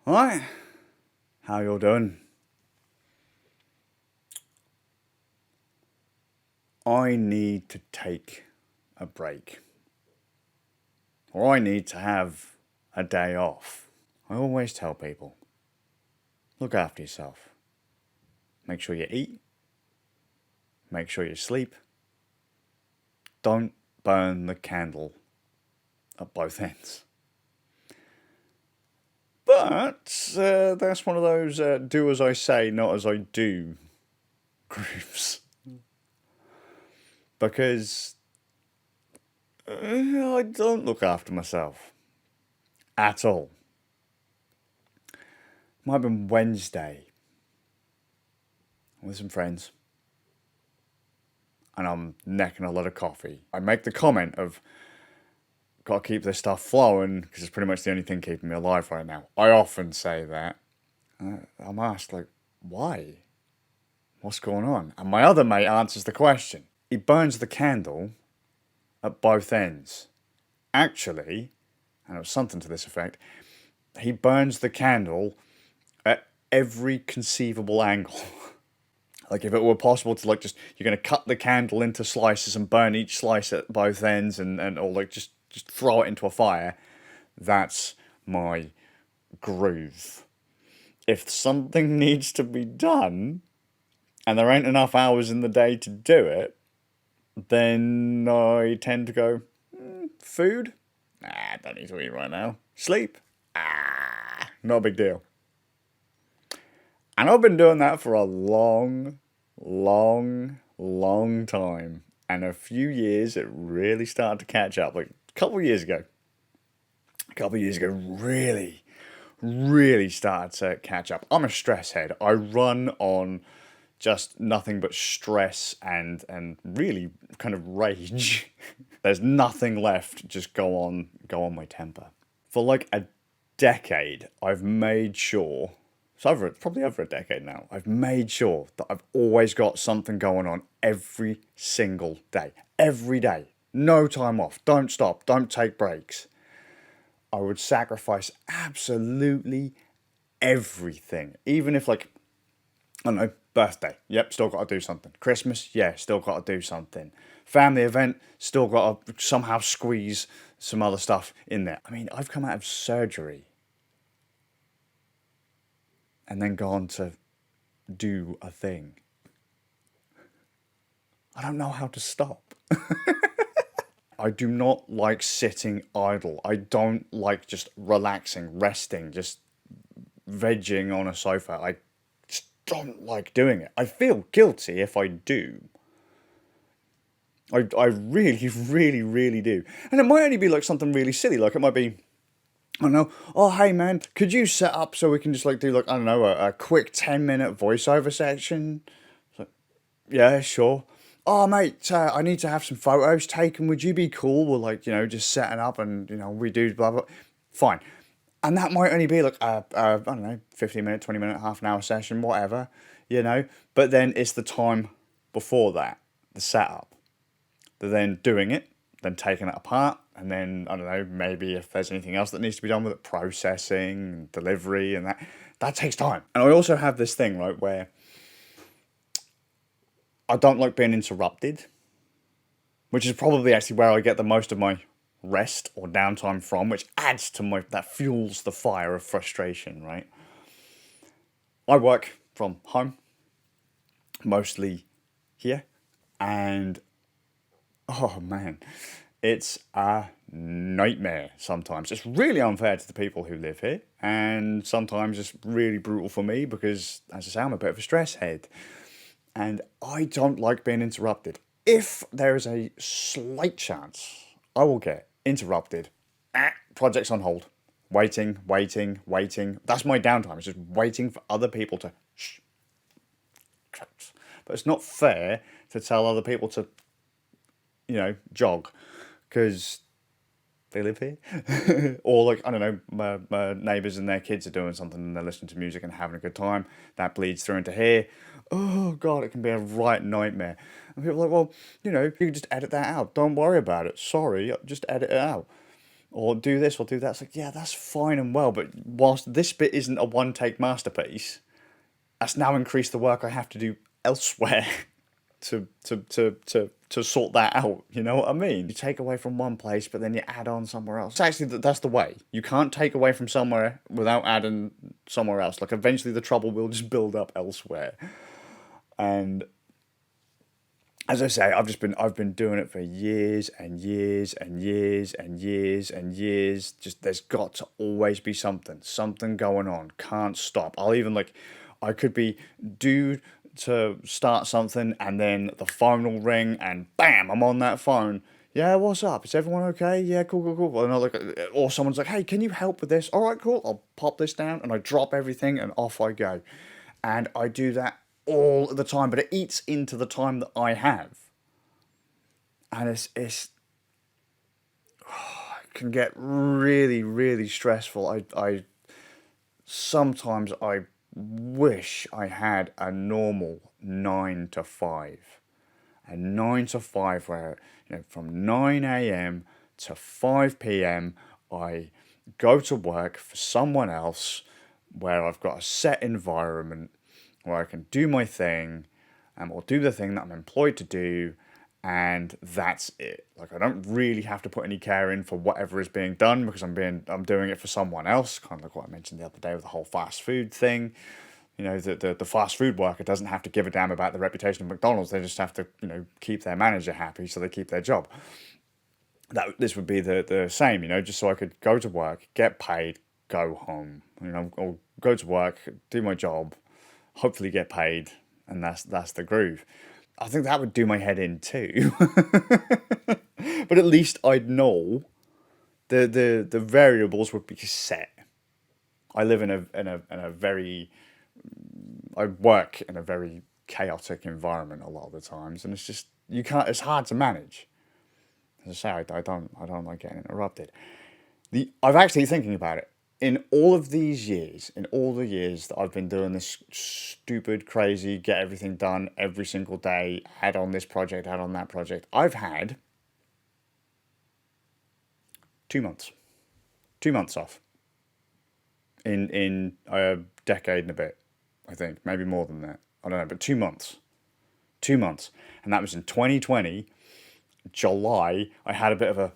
Right, how you all doing? I need to take a break. Or I need to have a day off. I always tell people, look after yourself. Make sure you eat. Make sure you sleep. Don't burn the candle at both ends. But that's one of those do as I say, not as I do groups. Because I don't look after myself at all. Might have been Wednesday with some friends, and I'm necking a lot of coffee. I make the comment of, gotta keep this stuff flowing because it's pretty much the only thing keeping me alive right now. I often say that. I'm asked, like, why? What's going on? And my other mate answers the question. He burns the candle at both ends. Actually, and it was something to this effect, he burns the candle at every conceivable angle. Like, if it were possible to, like, just, you're going to cut the candle into slices and burn each slice at both ends or, like, just throw it into a fire, that's my groove. If something needs to be done, and there ain't enough hours in the day to do it, then I tend to go, food? Nah, don't need to eat right now. Sleep? Not a big deal. And I've been doing that for a long time. And a few years, it really started to catch up. Like a couple of years ago, really started to catch up. I'm a stress head. I run on just nothing but stress and really kind of rage. There's nothing left. Just go on my temper. For like a decade, I've made sure. Probably over a decade now. I've made sure that I've always got something going on every single day. Every day. No time off. Don't stop. Don't take breaks. I would sacrifice absolutely everything. Even if, like, I don't know, birthday. Yep, still got to do something. Christmas, yeah, still got to do something. Family event, still got to somehow squeeze some other stuff in there. I mean, I've come out of surgery and then gone to do a thing. I don't know how to stop. I do not like sitting idle. I don't like just relaxing, resting, just vegging on a sofa. I just don't like doing it. I feel guilty if I do. I really do. And it might only be like something really silly. Like it might be, I don't know, oh, hey man, could you set up so we can just like do like, I don't know, a quick 10-minute voiceover section? Like, yeah, sure. Oh, mate, I need to have some photos taken. Would you be cool? We're like, just setting up and, we do blah, blah. Fine. And that might only be like, I don't know, 15-minute, 20-minute, half an hour session, whatever, But then it's the time before that, the setup. Then doing it, then taking it apart, and then, I don't know, maybe if there's anything else that needs to be done with it, processing, delivery, and that takes time. And I also have this thing, right, where I don't like being interrupted, which is probably actually where I get the most of my rest or downtime from, which adds to that fuels the fire of frustration, right? I work from home, mostly here, and oh man, it's a nightmare sometimes. It's really unfair to the people who live here, and sometimes it's really brutal for me because, as I say, I'm a bit of a stress head. And I don't like being interrupted. If there is a slight chance I will get interrupted, project's on hold. Waiting. That's my downtime. It's just waiting for other people to shh. But it's not fair to tell other people to, jog. Because they live here. Or like, I don't know, my neighbours and their kids are doing something and they're listening to music and having a good time. That bleeds through into here. Oh God, it can be a right nightmare. And people are like, well, you can just edit that out. Don't worry about it. Sorry, just edit it out. or do this or do that. It's like, yeah, that's fine and well, but whilst this bit isn't a one take masterpiece, that's now increased the work I have to do elsewhere to sort that out. You know what I mean? You take away from one place, but then you add on somewhere else. It's actually, that's the way. You can't take away from somewhere without adding somewhere else. Like, eventually the trouble will just build up elsewhere. And as I say, I've been doing it for years and years and years and years and years. Just, there's got to always be something going on. Can't stop. I could be due to start something, and then the phone will ring, and bam, I'm on that phone. Yeah, what's up? Is everyone okay? Yeah, cool, cool, cool. And or someone's like, hey, can you help with this? All right, cool. I'll pop this down, and I drop everything, and off I go. And I do that all the time, but it eats into the time that I have, and it can get really, really stressful. I sometimes I wish I had a normal 9 to 5. A 9 to 5 where, from 9 a.m. to 5 p.m. I go to work for someone else, where I've got a set environment where I can do my thing, or do the thing that I'm employed to do, and that's it. Like, I don't really have to put any care in for whatever is being done, because I'm doing it for someone else. Kind of like what I mentioned the other day with the whole fast food thing. The fast food worker doesn't have to give a damn about the reputation of McDonald's. They just have to, keep their manager happy, so they keep their job. This would be the same, just so I could go to work, get paid, go home. Or go to work, do my job, hopefully get paid, and that's the groove. I think that would do my head in too. But at least I'd know the variables would be set. I live in a very I work in a very chaotic environment a lot of the times, and it's hard to manage. As I say, I don't like getting interrupted. I've actually thinking about it. In all of these years, in all the years that I've been doing this stupid, crazy, get everything done every single day, add on this project, add on that project, I've had 2 months. 2 months off. In a decade and a bit, I think. Maybe more than that. I don't know, but 2 months. 2 months. And that was in 2020, July. I had a bit of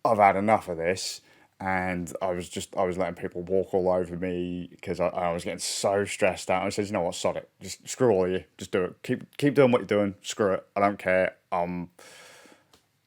I've had enough of this. And I was letting people walk all over me, because I was getting so stressed out. I said, you know what, sod it. Just screw all of you. Just do it. Keep doing what you're doing. Screw it. I don't care. I'm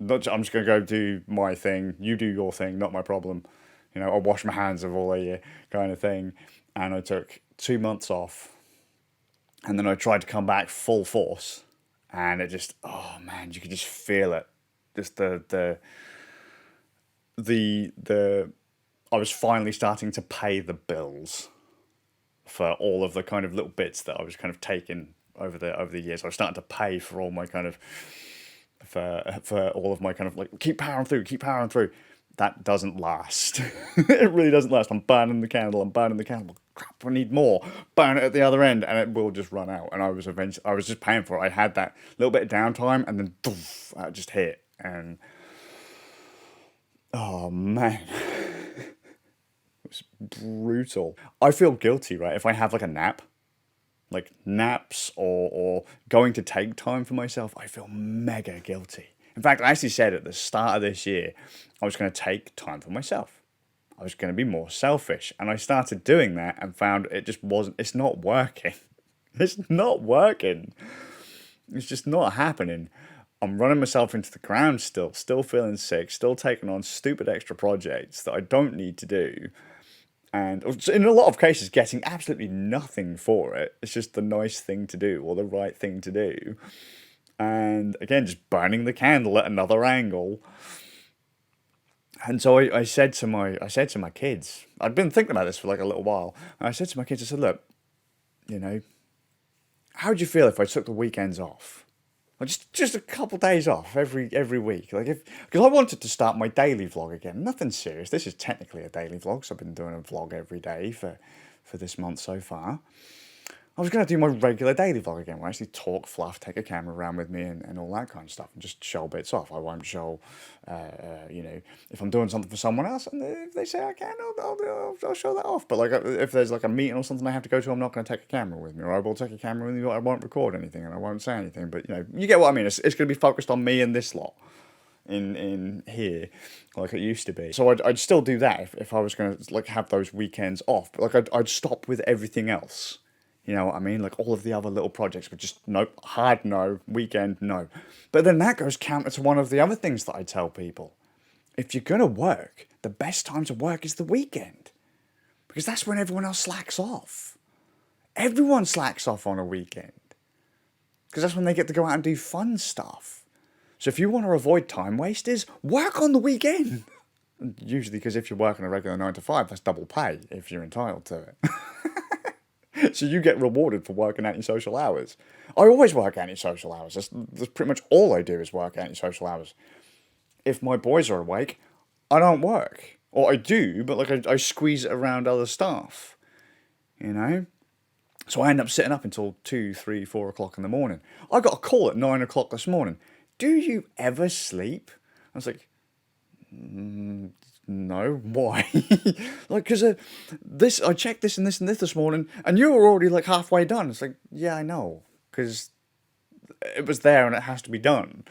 just going to go do my thing. You do your thing, not my problem. I'll wash my hands of all of you, kind of thing. And I took 2 months off. And then I tried to come back full force. And it just, oh man, you could just feel it. Just I was finally starting to pay the bills for all of the kind of little bits that I was kind of taking over the years. I was starting to pay for all my kind of for all of my kind of like keep powering through. That doesn't last. It really doesn't last. I'm burning the candle. Crap, I need more. Burn it at the other end, and it will just run out. And I was just paying for it. I had that little bit of downtime, and then doof, that just hit, and oh man, it was brutal. I feel guilty, right? If I have like a nap, like naps or going to take time for myself, I feel mega guilty. In fact, I actually said at the start of this year, I was going to take time for myself. I was going to be more selfish. And I started doing that and found it's not working. It's not working. It's just not happening. I'm running myself into the ground still feeling sick, still taking on stupid extra projects that I don't need to do. And in a lot of cases, getting absolutely nothing for it. It's just the nice thing to do or the right thing to do. And again, just burning the candle at another angle. And so I said to my kids, I'd been thinking about this for like a little while. And I said to my kids, I said, look, how would you feel if I took the weekends off? Like just a couple days off every week. Because I wanted to start my daily vlog again. Nothing serious. This is technically a daily vlog, so I've been doing a vlog every day for this month so far. I was going to do my regular daily vlog again, where I actually talk, fluff, take a camera around with me and all that kind of stuff, and just show bits off. I won't show, if I'm doing something for someone else, and if they say I can, I'll show that off. But like, if there's like a meeting or something I have to go to, I'm not going to take a camera with me, or I will take a camera with me, but I won't record anything, and I won't say anything. But, you get what I mean. It's going to be focused on me and this lot in here, like it used to be. So I'd still do that if I was going to like have those weekends off. But like I'd stop with everything else. You know what I mean? Like all of the other little projects were just nope, hard no, weekend no. But then that goes counter to one of the other things that I tell people. If you're going to work, the best time to work is the weekend. Because that's when everyone else slacks off. Everyone slacks off on a weekend. Because that's when they get to go out and do fun stuff. So if you want to avoid time wasters, work on the weekend. Usually because if you're working a regular 9 to 5, that's double pay if you're entitled to it. So you get rewarded for working antisocial hours. I always work antisocial hours. That's pretty much all I do is work antisocial hours. If my boys are awake, I don't work. Or I do, but like I squeeze it around other stuff. You know? So I end up sitting up until 2, 3, 4 o'clock in the morning. I got a call at 9 o'clock this morning. Do you ever sleep? I was like, no, why? Like, because I checked this and this and this morning, and you were already like halfway done. It's like, yeah, I know, because it was there and it has to be done.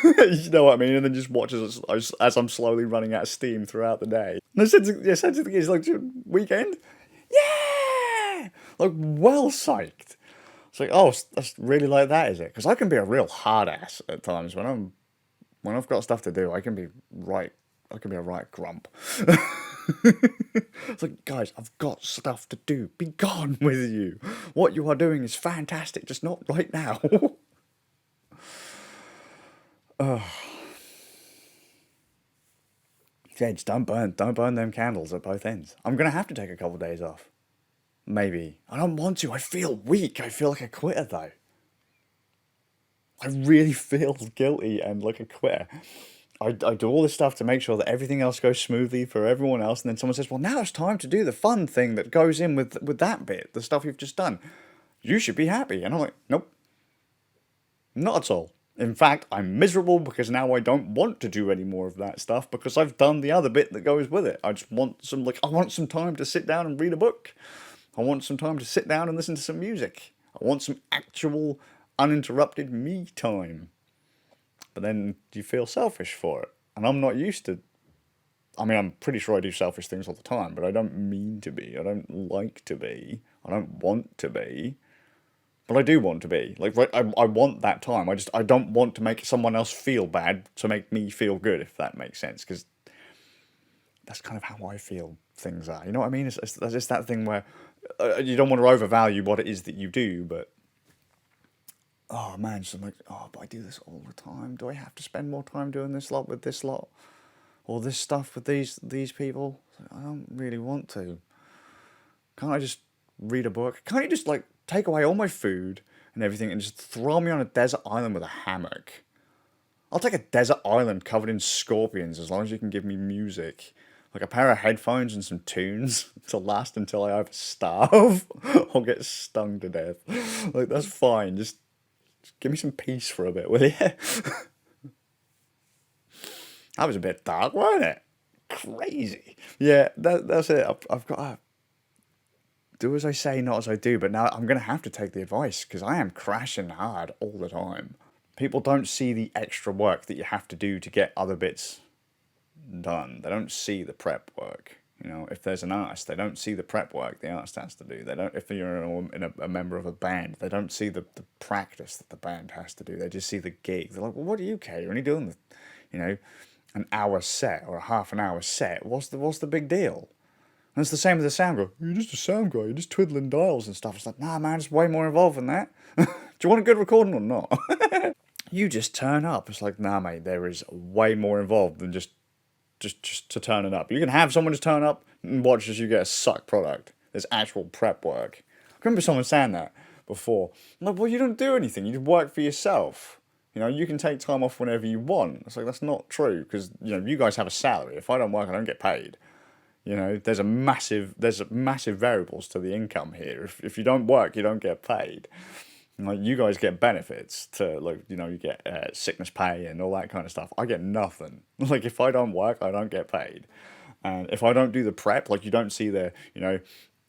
You know what I mean? And then just watch as I'm slowly running out of steam throughout the day. And I said to the kids, like, weekend? Yeah! Like, well psyched. It's like, oh, that's really like that, is it? Because I can be a real hard ass at times when I've got stuff to do. I can be a right grump. It's like, guys, I've got stuff to do. Be gone with you. What you are doing is fantastic, just not right now. Yeah, just don't burn them candles at both ends. I'm gonna have to take a couple of days off. Maybe. I don't want to. I feel weak. I feel like a quitter, though. I really feel guilty and like a quitter. I do all this stuff to make sure that everything else goes smoothly for everyone else, and then someone says, well, now it's time to do the fun thing that goes in with that bit, the stuff you've just done. You should be happy. And I'm like, nope. Not at all. In fact, I'm miserable because now I don't want to do any more of that stuff because I've done the other bit that goes with it. I just want I want some time to sit down and read a book. I want some time to sit down and listen to some music. I want some actual uninterrupted me time. But then you feel selfish for it. And I'm not used to... I mean, I'm pretty sure I do selfish things all the time, but I don't mean to be. I don't like to be. I don't want to be. But I do want to be. Like, right, I want that time. I don't want to make someone else feel bad to make me feel good, if that makes sense. Because that's kind of how I feel things are. You know what I mean? It's that thing where you don't want to overvalue what it is that you do, but... Oh man, so I'm like, oh, but I do this all the time. Do I have to spend more time doing this lot with this lot? Or this stuff with these people? I don't really want to. Can't I just read a book? Can't you just like take away all my food and everything and just throw me on a desert island with a hammock? I'll take a desert island covered in scorpions as long as you can give me music. Like a pair of headphones and some tunes to last until I either starve or get stung to death. Like, that's fine. Just give me some peace for a bit, will you? That was a bit dark, wasn't it? Crazy. Yeah, that's it. I've got to do as I say, not as I do. But now I'm going to have to take the advice because I am crashing hard all the time. People don't see the extra work that you have to do to get other bits done. They don't see the prep work. You know, if there's an artist, they don't see the prep work the artist has to do. They don't. If you're a member of a band, they don't see the practice that the band has to do. They just see the gig. They're like, well, what do you care? You're only doing an hour set or a half an hour set. What's the big deal? And it's the same with the sound guy. You're just a sound guy. You're just twiddling dials and stuff. It's like, nah, man, it's way more involved than that. Do you want a good recording or not? You just turn up. It's like, nah, mate, there is way more involved than just to turn it up. You can have someone just turn up and watch as you get a suck product. There's actual prep work. I remember someone saying that before. I'm like, well, you don't do anything. You just work for yourself. You know, you can take time off whenever you want. It's like, that's not true because, you guys have a salary. If I don't work, I don't get paid. You know, there's massive variables to the income here. If you don't work, you don't get paid. Like you guys get benefits to like you get sickness pay and all that kind of stuff. I get nothing. Like if I don't work, I don't get paid. And if I don't do the prep, like you don't see the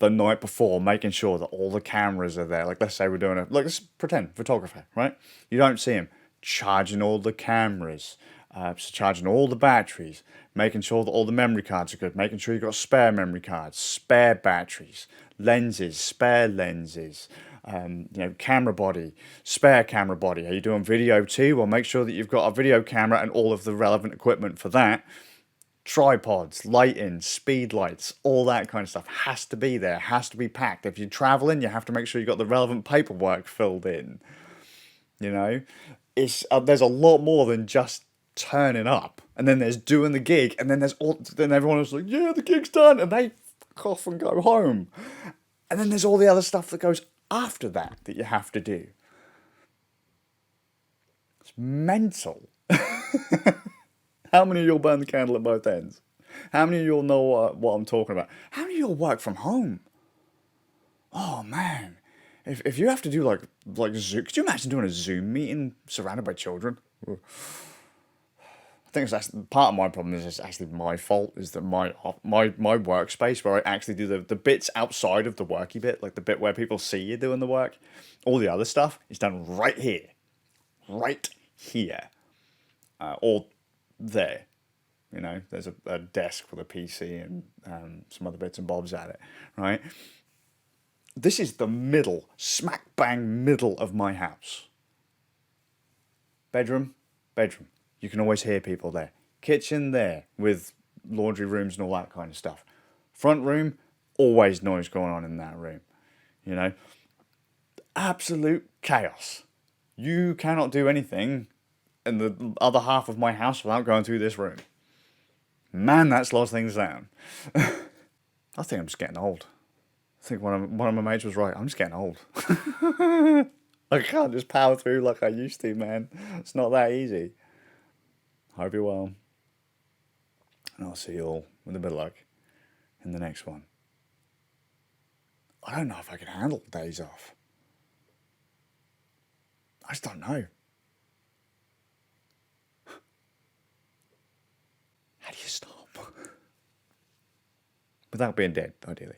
night before making sure that all the cameras are there. Like let's say we're doing let's pretend photographer, right? You don't see him charging all the cameras, so charging all the batteries, making sure that all the memory cards are good, making sure you've got spare memory cards, spare batteries, lenses, spare lenses, camera body, spare camera body. Are you doing video too? Well, make sure that you've got a video camera and all of the relevant equipment for that. Tripods, lighting, speed lights, all that kind of stuff has to be there, has to be packed. If you're traveling, you have to make sure you've got the relevant paperwork filled in. You know, it's there's a lot more than just turning up, and then there's doing the gig, and then everyone is like, yeah, the gig's done, and they fuck off and go home, and then there's all the other stuff that goes after that you have to do. It's mental. How many of you'll burn the candle at both ends? How many of you'll know what I'm talking about? How many of you'll work from home? Oh man, if you have to do like Zoom, could you imagine doing a Zoom meeting surrounded by children? I think that's part of my problem is it's actually my fault. Is that my workspace where I actually do the bits outside of the worky bit, like the bit where people see you doing the work. All the other stuff is done right here, or there. You know, there's a desk with a PC and some other bits and bobs at it, right? This is the middle, smack bang middle of my house. Bedroom. You can always hear people there. Kitchen there with laundry rooms and all that kind of stuff. Front room, always noise going on in that room. You know, absolute chaos. You cannot do anything in the other half of my house without going through this room. Man, that slows things down. I think I'm just getting old. I think one of my mates was right. I'm just getting old. I can't just power through like I used to, man. It's not that easy. Hope you're well. And I'll see you all with a bit of luck in the next one. I don't know if I can handle days off. I just don't know. How do you stop? Without being dead, ideally.